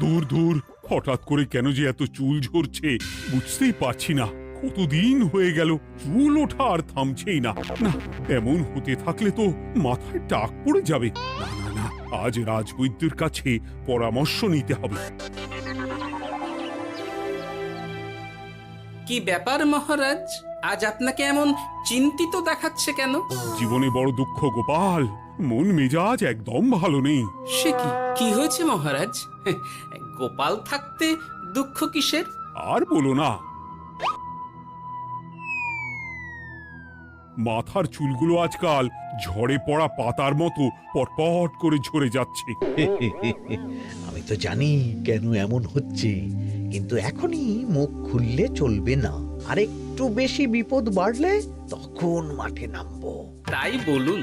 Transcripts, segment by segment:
দূর দূর, হঠাৎ করে কেন যে এত চুল ঝরছে বুঝতেই পারছি না। কতদিন হয়ে গেল চুল ওঠা আর থামছেই না। না, এমন হতে থাকলে তো মাথায় টাক পড়ে যাবে। না না না, আজ রাজবৈদ্যের কাছে পরামর্শ নিতে হবে। কি ব্যাপার মহারাজ, আজ আপনাকে এমন চিন্তিত দেখাচ্ছে কেন? জীবনে বড় দুঃখ গোপাল, মন মেজাজ একদম ভালো নেই। সে কি, কি হয়েছে মহারাজ? গোপাল থাকতে দুঃখ কিসের? আর বলো না, মাথার চুলগুলো আজকাল ঝড়ে পড়া পাতার মতো পটপট করে ঝরে যাচ্ছে। আমি তো জানি কেন এমন হচ্ছে, কিন্তু এখনই মুখ খুললে চলবে না। আর একটু বেশি বিপদ বাড়লে তখন মাঠে নামবো। তাই বলুন।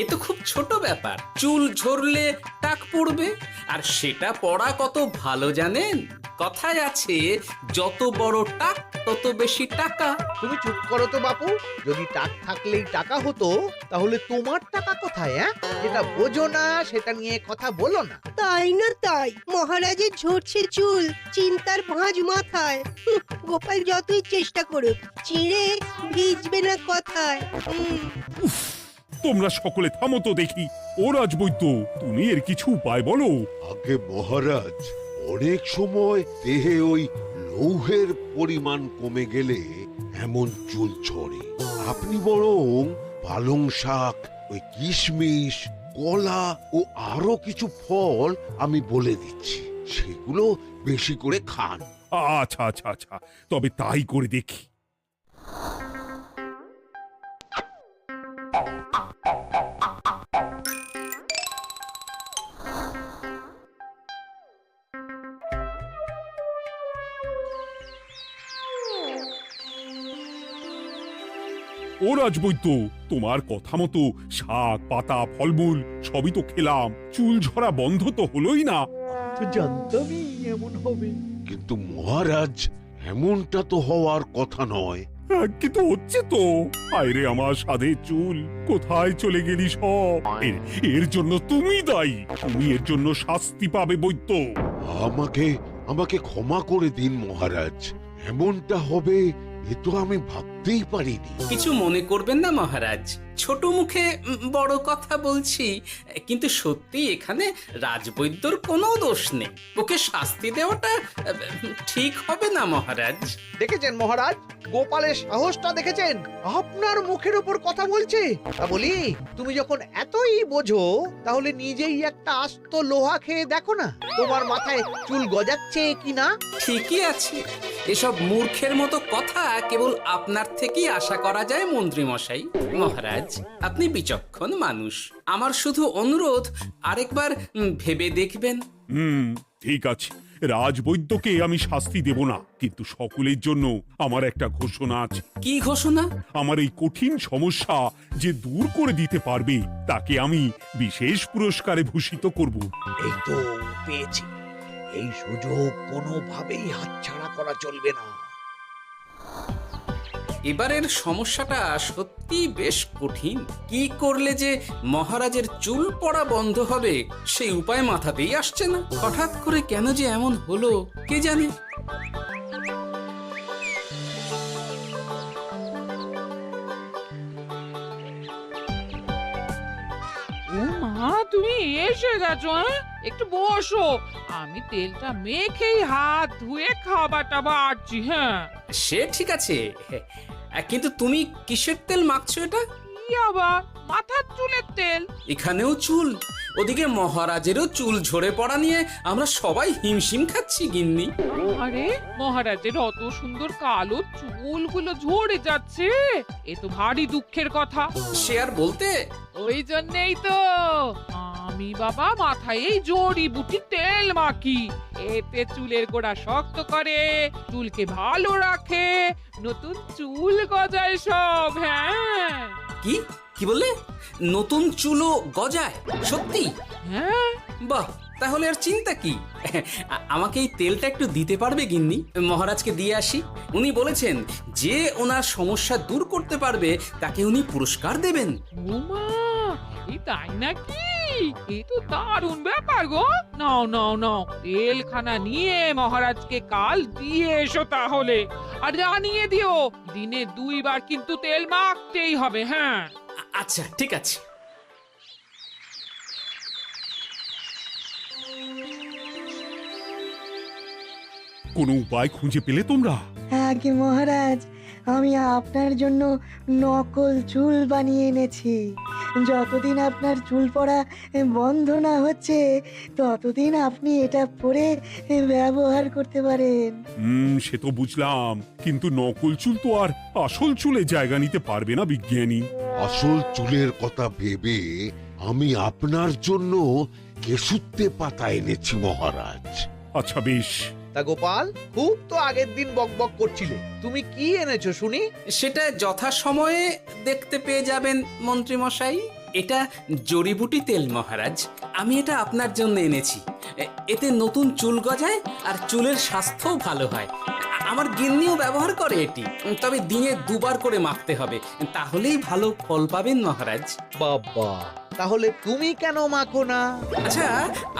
এ তো খুব ছোট ব্যাপার, চুল ঝরলে টাক পড়বে, আর সেটা পড়া কত ভালো জানেন? কথায় আছে, যত বড় টাক তত বেশি টাকা। তুমি চুপ করো তো বাপু। যদি টাক থাকলেই টাকা হতো, তাহলে তোমার টাকা কোথায়? যেটা বোঝো না সেটা নিয়ে কথা বলো না। তাই না তাই, মহারাজের ঝরছে চুল, চিন্তার ভাঁজ মাথায়। গোপাল যতই চেষ্টা করুক, চিড়ে ভিজবে না কথায়। তোমরা সকলে থামো তো দেখি। ও রাজবৈদ্য, তুমি এর কিছু উপায় বলো। আগে মহারাজ, অনেক সময় দেহে ওই লৌহের পরিমাণ কমে গেলে এমন চুল ঝরে। আপনি বরং পালং শাক, ওই কিশমিশ, কলা ও আরো কিছু ফল আমি বলে দিচ্ছি, সেগুলো বেশি করে খান। আচ্ছা আচ্ছা আচ্ছা, তবে তাই করে দেখি। ও রাজবৈদ্য, তোমার কথা মতো শাক পাতা ফলমূল সবই তো খেলাম, চুল ঝরা বন্ধ তো হলোই না। তো জানতামই এমন হবে। কিন্তু মহারাজ, এমনটা তো হওয়ার কথা নয়। কিন্তু হচ্ছে তো। আরে আমার সাধে চুল, কোথায় চলে গেলি সব? এর জন্য তুমি দায়ী। তুমি এর জন্য শাস্তি পাবে বৈদ্য। আমাকে আমাকে ক্ষমা করে দিন মহারাজ, এমনটা হবে এ তো আমি ভাবতেই পারিনি। কিছু মনে করবেন না মহারাজ, ছোট মুখে বড় কথা বলছি, কিন্তু সত্যি এখানে রাজবৈদ্যর কোনো দোষ নেই। ওকে শাস্তি দেওয়াটা ঠিক হবে না মহারাজ। দেখেছেন মহারাজ, গোপালের সাহসটা দেখেছেন? আপনার মুখের উপর কথা বলছে। তা বলি, তুমি যখন এতই বোঝো, তাহলে নিজেই একটা আস্ত লোহা খেয়ে দেখো না, তোমার মাথায় চুল গজাচ্ছে কিনা। ঠিকই আছে, এসব মূর্খের মতো কথা কেবল আপনার থেকেই আশা করা যায় মন্ত্রী মশাই। মহারাজ, আপনি বিচক্ষণ মানুষ, আমার শুধু অনুরোধ, আরেকবার ভেবে দেখবেন। ঠিক আছে, রাজবৈদ্যকে আমি শাস্তি দেব না, কিন্তু সকলের জন্য আমার একটা ঘোষণা আছে। কি ঘোষণা? আমার এই কঠিন সমস্যা যে দূর করে দিতে পারবে, তাকে আমি বিশেষ পুরস্কারে ভূষিত করব। এই তো পেয়েছি, এই সুযোগ কোনোভাবেই হাতছাড়া করা চলবে না। এবারের সমস্যাটা সত্যি বেশ কঠিন। কি করলে যে মহারাজের চুল পড়া বন্ধ হবে সেই উপায় মাথাতেই আসছে না। হঠাৎ করে কেন যে এমন হলো কে জানে। ও মা, তুমি এসে গেছো? একটু বসো, আমি তেলটা মেখেই হাত ধুয়ে খাবারটা বাড়ছি। হ্যাঁ, সে ঠিক আছে, কিন্তু তুমি কিসের তেল মাখছো এটা? কি আবার মাথার চুলের তেল? এখানেও চুল, ওদিকে মহারাজেরও চুল ঝরে পড়া নিয়ে আমরা সবাই হিমশিম খাচ্ছি গিন্নি। আরে, মহারাজের অত সুন্দর কালো চুলগুলো ঝরে যাচ্ছে, এ তো ভারী দুঃখের কথা। সে আর বলতে। ওই জন্যই তো আমি বাবা মাথায় এই জড়িবুটি তেল মাখি। এতে চুলের গোড়া শক্ত করে, চুলকে ভালো রাখে, নতুন চুল গজায় সব। হ্যাঁ। কি কি বললে? নতুন চুলও গজায়? সত্যি? হ্যাঁ, বাহ, তাহলে আর চিন্তা কি? আমাকে এই তেলটা একটু দিতে পারবে গিন্নি? মহারাজকে দিয়ে আসি। উনি বলেছেন যে ওনার সমস্যা দূর করতে পারবে তাকে উনি পুরস্কার দেবেন। ওমা, এই তাই নাকি? এ তো দারুণ ব্যাপার গো। নাও নাও নাও, তেলখানা নিয়ে মহারাজকে কাল দিয়ে এসো তাহলে। আর জানিয়ে দিও, দিনে 2 বার কিন্তু তেল মাখতেই হবে। হ্যাঁ, আচ্ছা, ঠিক আছে। কোনো উপায় খুঁজে পেলে তোমরা? আগে মহারাজ, আমি আপনার জন্য নকল চুল বানিয়ে এনেছি। যতদিন আপনার চুল পড়া বন্ধ না হচ্ছে ততদিন আপনি এটা পরে ব্যবহার করতে পারেন। সে তো বুঝলাম, কিন্তু নকল চুল তো আর আসল চুলে জায়গা নিতে পারবে না বিজ্ঞানী। আসল চুলের কথা ভেবে আমি আপনার জন্য কেশুত্তে পাতা এনেছি মহারাজ। আচ্ছা বেশ। তা গোপাল, খুব তো আগের দিন বকবক করছিলে, তুমি কি এনেছো শুনি? সেটা যথাসময়ে দেখতে পেয়ে যাবেন মন্ত্রী মশাই। এটা জড়িবুটি তেল মহারাজ। আমি এটা আপনার জন্য এনেছি। এতে নতুন চুল গজায় আর চুলের স্বাস্থ্যও ভালো হয়। আমার গিন্নিও ব্যবহার করে এটি, তবে দিনে 2 বার করে মাখতে হবে, তাহলেই ভালো ফল পাবেন মহারাজ। বাবা, তাহলে তুমি কেন মাখো না? আচ্ছা,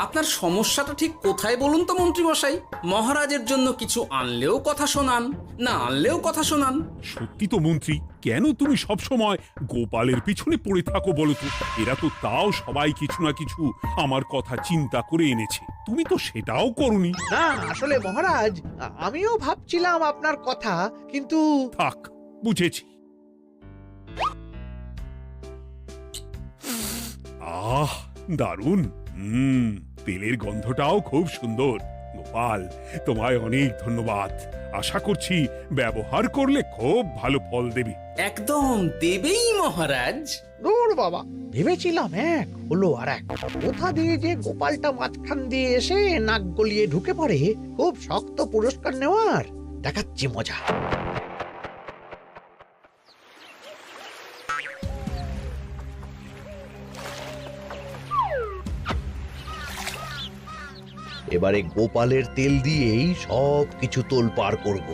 আপনার সমস্যাটা ঠিক কোথায় বলুন তো মন্ত্রী মশাই? মহারাজের জন্য কিছু আনলেও কথা শোনান, না আনলেও কথা শোনান। সত্যি তো মন্ত্রী, কেন তুমি সব সময় গোপালের পিছনে পড়ে থাকো বলো তো? এরা তো তাও সবাই কিছু না কিছু আমার কথা চিন্তা করে এনেছে, তুমি তো সেটাও করনি। না, আসলে মহারাজ, আমিও ভাবছিলাম আপনার কথা, কিন্তু থাক, বুঝেছি। আহ, দারুণ। তেলের গন্ধটাও খুব সুন্দর। গোপাল, তোমায় অনেক ধন্যবাদ। আশা করছি ব্যবহার করলে খুব ভালো ফল দেবে। একদম দেবেই মহারাজ। দূর বাবা, ভেবেছিলাম এক, হলো আর এক। কোথা দিয়ে যে গোপালটা মাঝখান দিয়ে এসে নাক গলিয়ে ঢুকে পড়ে, খুব শক্ত পুরস্কার নেওয়ার। দেখাচ্ছি মজা। এবারে গোপালের তেল দিয়েই সব কিছু তোলপাড় করব।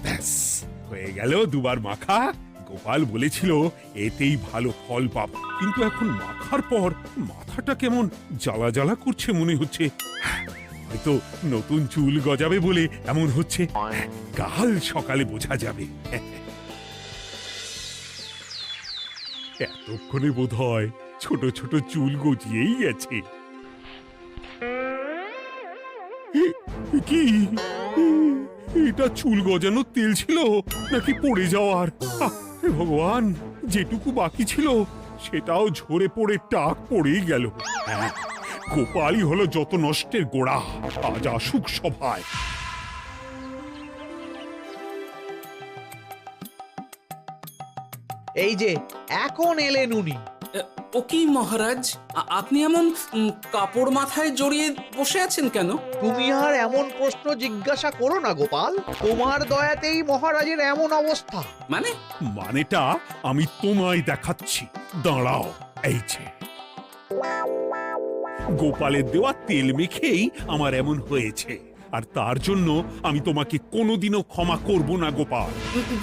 ব্যাস, হয়ে গেল 2 বার মাখা। গোপাল বলেছিল এতেই ভালো ফল পাবো, কিন্তু এখন মাখার পর মাথাটা কেমন জ্বালা জ্বালা করছে মনে হচ্ছে। হয়তো নতুন চুল গজাবে বলে এমন হচ্ছে। কাল সকালে বোঝা যাবে। এতক্ষণে বোধ হয় ছোট ছোট চুল গজিয়েই গেছে। কি এটা চুল গজানোর তেল ছিল নাকি পড়ে যাওয়ার? হে ভগবান, যেটুকু বাকি ছিল সেটাও ঝরে পড়ে টাক পড়েই গেল। হ্যাঁ, গোপালই হলো যত নষ্টের গোড়া। আজ আসুক সভায়। এই যে এখন এলেন উনি। ও কি মহারাজ, আপনি এমন কাপড় মাথায় জড়িয়ে বসে আছেন কেন? তুমি আর এমন প্রশ্ন জিজ্ঞাসা করো না গোপাল, তোমার দয়াতেই মহারাজের এমন অবস্থা। মানে? মানেটা আমি তোমায় দেখাচ্ছি, দাঁড়াও। এই যে গোপালের দেওয়া তেল মেখেই আমার এমন হয়েছে, আর তার জন্য আমি তোমাকে কোনোদিনও ক্ষমা করব না গোপাল।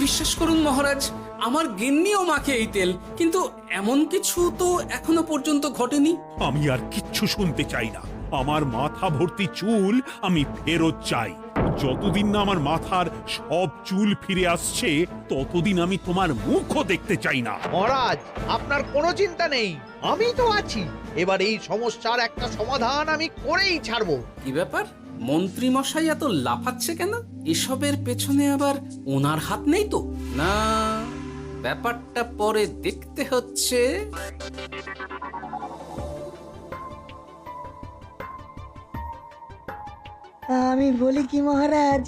বিশ্বাস করুন মহারাজ, আমার গিন্নিও মাখে এই তেল, কিন্তু এমন কিছু তো এখনো পর্যন্ত ঘটেনি। আমি আর কিচ্ছু শুনতে চাই না। আমার মাথা ভর্তি চুল আমি ফেরত চাই। যতদিন না আমার মাথার সব চুল ফিরে আসছে ততদিন আমি তোমার মুখও দেখতে চাই না। মহারাজ, আপনার কোনো চিন্তা নেই, আমি তো আছি। এবার এই সমস্যার একটা সমাধান আমি করেই ছাড়বো। কি ব্যাপার, মন্ত্রী মশাই এত লাফাচ্ছে কেন? এসবের পেছনে আবার ওনার হাত নেই তো? না, ব্যাপারটা পরে দেখতে হচ্ছে। আমি বলি কি মহারাজ,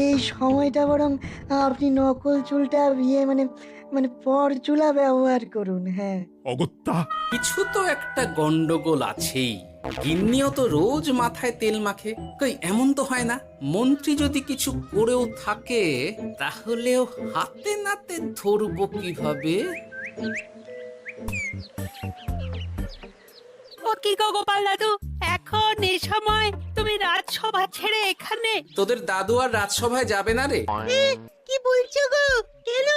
এই সময়টা বরং আপনি নকল চুলটা মানে মানে পরচুলা ব্যবহার করুন। হ্যাঁ, অগত্যা কিছু তো একটা গন্ডগোল আছেই। গিন্নিও তো রোজ মাথায় তেল মাখে, কই এমন তো হয় না। মন্ত্রী যদি কিছু করেও থাকে তাহলেও হাতে নাতে ধরবো কিভাবে? ও কি গো গোপাল দাদু, এখন এই সময় তুমি রাজসভা ছেড়ে এখানে? তোদের দাদু আর রাজসভায় যাবে না রে? কি বলছো গো? কেন?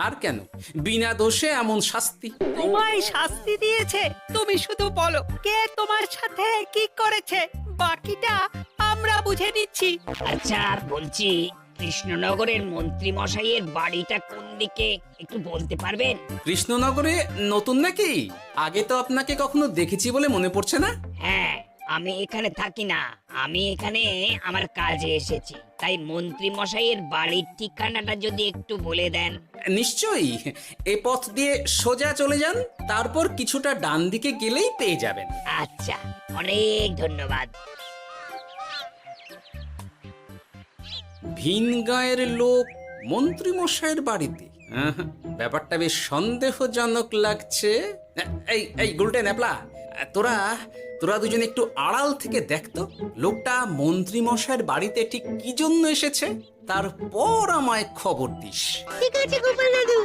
আর কেন, বিনা দোষে এমন শাস্তি। তোমায় শাস্তি দিয়েছে, তুমি শুধু বলো কে তোমার সাথে কি করেছে, বাকিটা আমরা বুঝে নিচ্ছি। আচ্ছা, আর বলছি কৃষ্ণনগরের মন্ত্রী মশাইয়ের বাড়িটা কোন দিকে একটু বলতে পারবেন? কৃষ্ণনগরে নতুন নাকি? আগে তো আপনাকে কখনো দেখেছি বলে মনে পড়ছে না। হ্যাঁ, আমি এখানে থাকি না, আমি এখানে আমার কাজে এসেছি, তাই মন্ত্রী মশাইয়ের বাড়ির ঠিকানাটা যদি একটু বলে দেন। নিশ্চয়ই, এ পথ দিয়ে সোজা চলে যান, তারপর কিছুটা ডান দিকে গেলেই পেয়ে যাবেন। আচ্ছা, অনেক ধন্যবাদ। ভিন গাঁয়ের লোক মন্ত্রী মশাইয়ের বাড়িতে, ব্যাপারটা বেশ সন্দেহজনক লাগছে। এই এই গুলটে ন্যাপলা, তোরা তোরা দুজন একটু আড়াল থেকে দেখতো লোকটা মন্ত্রী মশাইয়ের বাড়িতে ঠিক কি জন্য এসেছে, তারপর আমায় খবর দিস। ঠিক আছে গোপাল দাদু।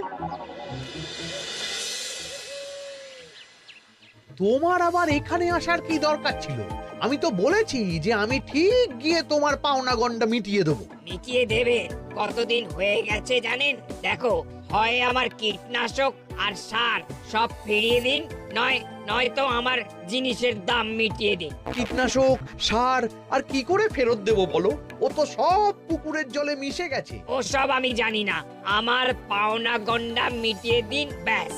তোমার আবার এখানে আসার কি দরকার ছিল? আমি তো বলেছি যে আমি ঠিক গিয়ে তোমার পাওনা গন্ডা মিটিয়ে দেবো। মিটিয়ে দেবে? কতদিন হয়ে গেছে জানেন? দেখো, হয় আমার কীটনাশক আর সার সব ফিরিয়ে দিন, নয়তো আমার জিনিসের দাম মিটিয়ে দিন। কীটনাশক, সার আর কি করে ফেরত দেবো বলো? ও তো সব পুকুরের জলে মিশে গেছে। ওসব আমি জানি না, আমার পাওনা গন্ডা মিটিয়ে দিন, ব্যাস।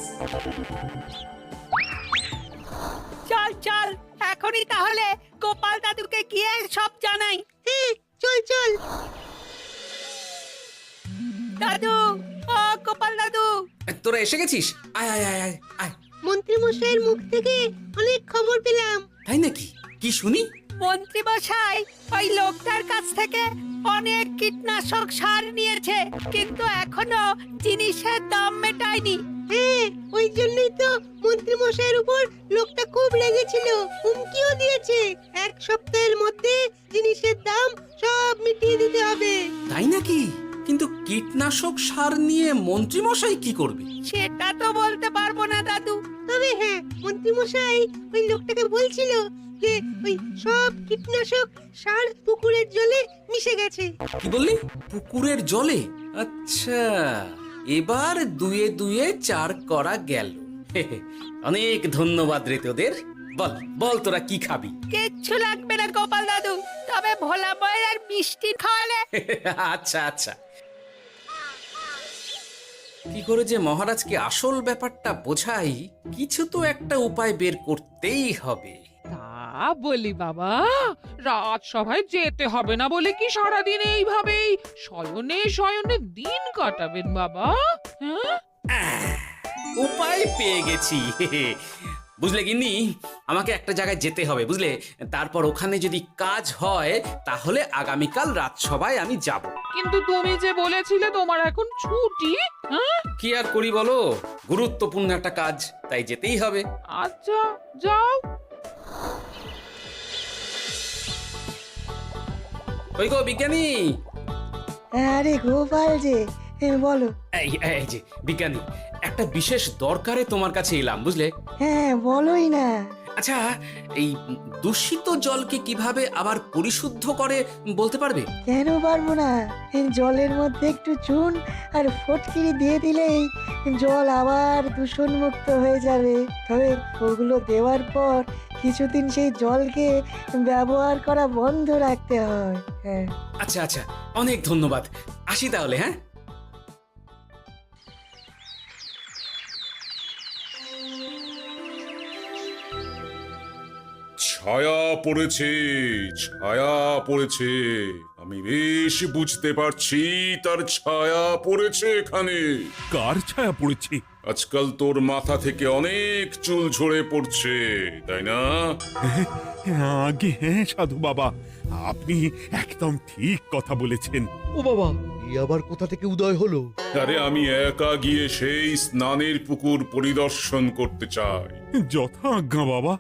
চল চল, এখনই তাহলে গোপাল দাদুকে গিয়ে সব জানাই। চল চল। দাদু, ও গোপাল দাদু। তোরা এসে গেছিস? আয় আয় আয় আয় আয়। মন্ত্রী মশাইয়ের মুখ থেকে অনেক খবর পেলাম। তাই নাকি? কি শুনি? মন্ত্রী মশাই ওই লোকটার কাছ থেকে অনেক কীটনাশক সার নিয়েছে, কিন্তু এখনো জিনিসের দাম মেটায়নি। হ্যাঁ, ওই জন্যই তো মন্ত্রী মশাইয়ের উপর লোকটা খুব লেগেছিল, হুমকিও দিয়েছে 1 সপ্তাহের মধ্যে জিনিসের দাম সব মিটিয়ে দিতে হবে। তাই নাকি? কিন্তু কীটনাশক সার নিয়ে মন্ত্রী মশাই কি করবে? সেটা তো বলতে পারবো না দাদু। তবে হ্যাঁ, মন্ত্রী মশাই ওই লোকটাকে বলছিল যে ওই সব কীটনাশক সার পুকুরের জলে মিশে গেছে। কি বললি? পুকুরের জলে? আচ্ছা, এবার দুয়ে দুয়ে 4 করা গেল। অনেক ধন্যবাদ রে তোদের। বল বল, তোরা কি খাবি? কিচ্ছু লাগবে না গোপাল দাদু, তবে ভোলা বয়ের আর মিষ্টি খাওয়ালে। আচ্ছা আচ্ছা। কি করে যে মহারাজকে আসল ব্যাপারটা বোঝাই, কিছু তো একটা উপায় বের করতেই হবে। তা বলি বাবা, রাজসভায় যেতে হবে না বলে কি সারাদিন এইভাবেই শয়নে শয়নে দিন কাটাবেন বাবা? হ্যাঁ, উপায় পেয়ে গেছি। বুঝলে গিন্নি, আমাকে একটা জায়গায় যেতে হবে, বুঝলে? তারপর ওখানে যদি কাজ হয় তাহলে আগামীকাল রাজসভায় আমি যাব। কিন্তু তুমি যে বলেছিলে তোমার এখন ছুটি। হ্যাঁ, কি আর করি বলো, গুরুত্বপূর্ণ একটা কাজ, তাই যেতেই হবে। আচ্ছা যাও। ওই গো বিজ্ঞানী, আরে গোপাল যে, বলো। এই যে বিজ্ঞানী, একটা বিশেষ দরকারে তোমার কাছে এলাম, বুঝলে? হ্যাঁ, বলোই না। আচ্ছা, এই দূষিত জলকে কিভাবে আবার পরিশুদ্ধ করে বলতে পারবে? কেন পারবো না? জলের মধ্যে একটু চুন আর ফটকিরি দিয়ে দিলেই জল আবার দূষণমুক্ত হয়ে যাবে। তবে ওগুলো দেওয়ার পর কিছুদিন সেই জলকে ব্যবহার করা বন্ধ রাখতে হয়। হ্যাঁ। আচ্ছা আচ্ছা, অনেক ধন্যবাদ, আসি তাহলে। হ্যাঁ, ছায়া পড়েছে, ছায়া পড়েছে, আমি বেশ বুঝতে পারছি তার ছায়া পড়েছে এখানে। কার ছায়া পড়েছে? আজকাল তোর মাথা থেকে অনেক চুল ঝরে পড়ছে, তাই না? আগে হ্যাঁ সাধু বাবা, আপনি একদম ঠিক কথা বলেছেন। ও বাবা, এই আবার কোথা থেকে উদয় হলো? আরে আমি একা গিয়ে সেই স্নানের পুকুর পরিদর্শন করতে চাই। যথা আজ্ঞা বাবা।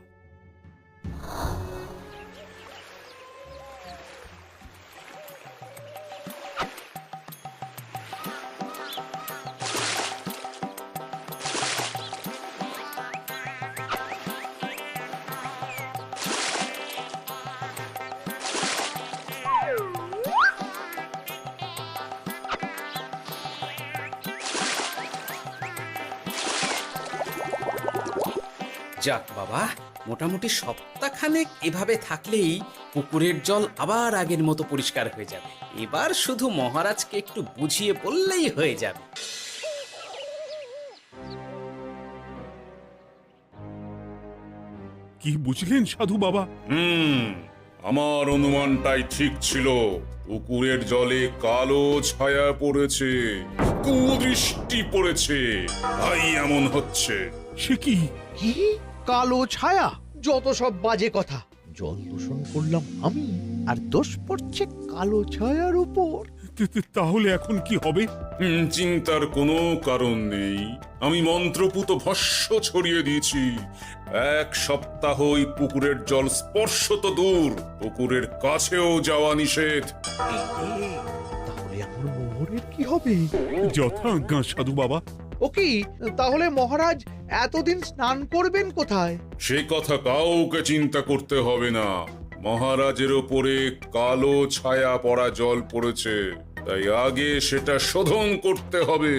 যাক বাবা, মোটামুটি সপ্তাহখানেক এভাবে থাকলেই পুকুরের জল আবার আগের মতো পরিষ্কার হয়ে যাবে। এবার শুধু মহারাজকে একটু বুঝিয়ে বললেই হয়ে যাবে। কি বুঝলেন সাধু বাবা? আমার অনুমানটাই ঠিক ছিল। পুকুরের জলে কালো ছায়া পড়েছে, কুদৃষ্টি পড়েছে, তাই এমন হচ্ছে। সে কি? কি কালো ছায়া? যত সব বাজে কথা। জল দূষণ করলাম আমি, আর দোষ পড়ছে কালো ছায়ার উপর। তাহলে এখন কি হবে? চিন্তার কোনো কারণ নেই। আমি মন্ত্রপুত ভস্য ছড়িয়ে দিয়েছি। 1 সপ্তাহ ওই পুকুরের জল স্পর্শ তো দূর, পুকুরের কাছেও যাওয়া নিষেধ। তাহলে আমার মোহরের কি হবে? যথা আজ্ঞা সাধু বাবা। ও কি, তাহলে মহারাজ এতদিন স্নান করবেন কোথায়? সে কথা কাউকে চিন্তা করতে হবে না। মহারাজের ওপরে কালো ছায়া পড়া জল পড়েছে, তাই আগে সেটা শোধন করতে হবে।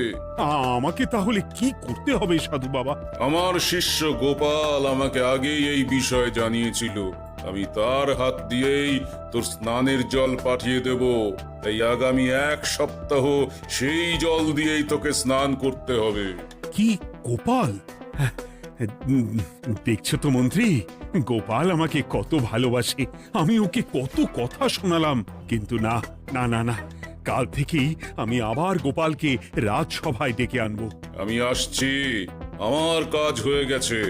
আমাকে তাহলে কি করতে হবে সাধু বাবা? আমার শিষ্য গোপাল আমাকে আগেই এই বিষয় জানিয়েছিল। আমি তার হাত দিয়েই তোর স্নানের জল পাঠিয়ে দেব। তাই আগামী 1 সপ্তাহ সেই জল দিয়েই তোকে স্নান করতে হবে। কি গোপাল? দেখছো তো মন্ত্রী, গোপাল আমাকে কত ভালোবাসে। আমি ওকে কত কথা শোনালাম, কিন্তু না না না না, কাল থেকেই আমি আবার গোপালকে রাজসভায় ডেকে আনবো। আমি আসছি, আমার কাজ হয়ে গেছে।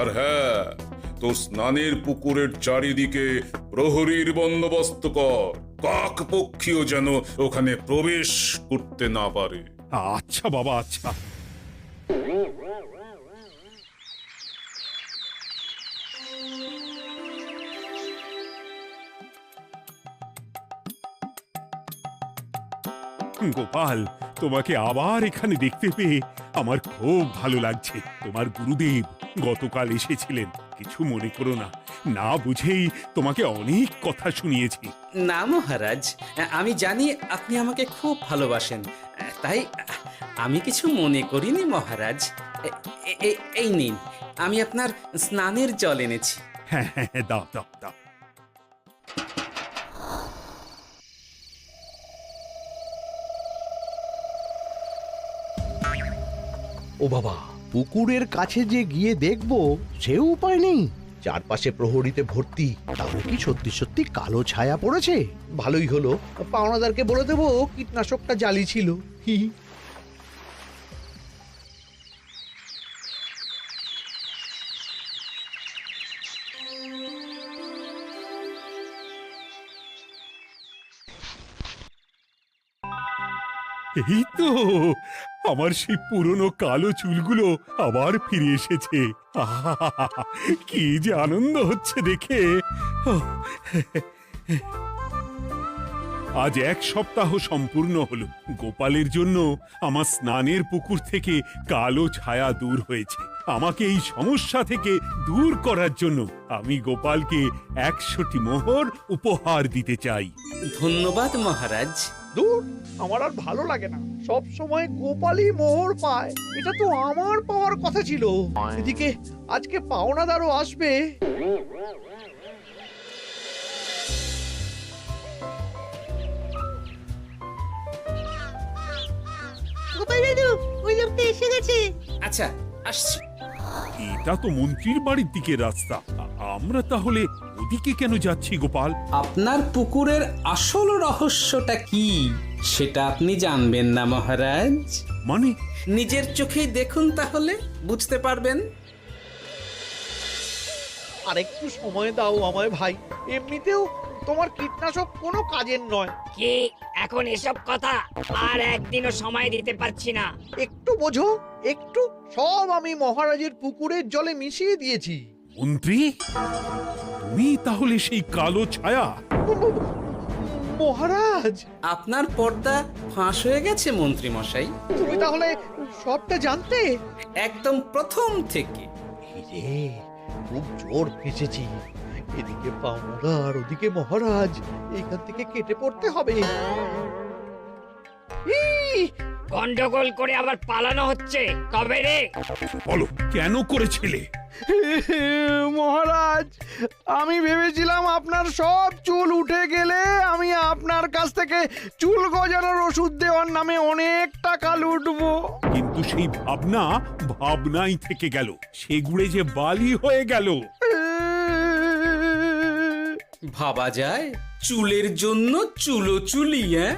আর হ্যাঁ, তোর স্নানের পুকুরের চারিদিকে প্রহরীর বন্দোবস্ত কর। কাক পক্ষীও যেন ওখানে প্রবেশ করতে না পারে। আচ্ছা বাবা, আচ্ছা। গোপাল, তোমাকে আবার এখানে দেখতে পেয়ে আমার খুব ভালো লাগছে। তোমার গুরুদেব গতকাল এসেছিলেন, কিছু মনে করো না। না বুঝেই তোমাকে অনেক কথা শুনিয়েছি। না মহারাজ, আমি জানি আপনি আমাকে খুব ভালোবাসেন, তাই আমি কিছু মনে করিনি মহারাজ। এই নিন, আমি আপনার স্নানের জল এনেছি। হ্যাঁ হ্যাঁ, দাও দাও দাও। ও বাবা, পুকুরের কাছে যে গিয়ে দেখবো সে উপায় নেই। চারপাশে প্রহরীতে ভর্তি। তাহলে কি সত্যি সত্যি কালো ছায়া পড়েছে? ভালোই হলো, পাওনাদারকে বলে দেবো কীটনাশকটা জালি ছিল। হি হি। এই তো আমার সেই পুরনো কালো চুলগুলো আবার ফিরে এসেছে। আহা, কি যে আনন্দ হচ্ছে দেখে। আজ 1 সপ্তাহ সম্পূর্ণ হলো। গোপালের জন্য আমার স্নানের পুকুর থেকে কালো ছায়া দূর হয়েছে। আমাকে এই সমস্যা থেকে দূর করার জন্য আমি গোপালকে 100টি মোহর উপহার দিতে চাই। ধন্যবাদ মহারাজ। দূর, আমার আর ভালো লাগে না। সব সময় গোপালই মোহর পায়, এটা তো আমার পাওয়ার কথা ছিল। এদিকে আজকে পাওনাদারও আসবে। গোপাল দাদু, ওই লোকটা এসে গেছে। আচ্ছা, আসছি। এটা তো মন্ত্রীর বাড়ির দিকে রাস্তা। আমরা তাহলে ওদিকে কেন যাচ্ছি গোপাল? আপনার পুকুরের আসল রহস্যটা কি সেটা আপনি জানবেন না মহারাজ? মানে? নিজের চোখেই দেখুন, তাহলে বুঝতে পারবেন। আর একটু সময় দাও আমায় ভাই। এমনিতেও তোমার কীটনাশক কোনো কাজের নয়। কি এখন এসব কথা আর একদিনও সময় দিতে পারছি না। একটু বোঝো, একটু। সব আমি মহারাজের পুকুরের জলে মিশিয়ে দিয়েছি। মন্ত্রী, তুমি তাহলে সেই কালো ছায়া? মহারাজ, আপনার পর্দা ফাঁস হয়ে গেছে মন্ত্রী মশাই। তুমি তাহলে সবটা জানতে? একদম প্রথম থেকে। রে, খুব জোর ফেঁসেছি। এদিকে পাওনা আর ওদিকে মহারাজ, এইখান থেকে কেটে পড়তে হবে। ই! গন্ডগোল করে আবার পালানো হচ্ছে কবে রে? বলো, কেন করেছিলে? মহারাজ, আমি ভেবেছিলাম আপনার সব চুল উঠে গেলে আমি আপনার কাছ থেকে চুল গজানোর ওষুধ দেওয়ার নামে অনেক টাকা লুটবো। কিন্তু সেই ভাবনা ভাবনাই থেকে গেল, সেগুড়ে যে বালি হয়ে গেল। ভাবা যায় চুলের জন্য চুলো চুলি, হ্যাঁ?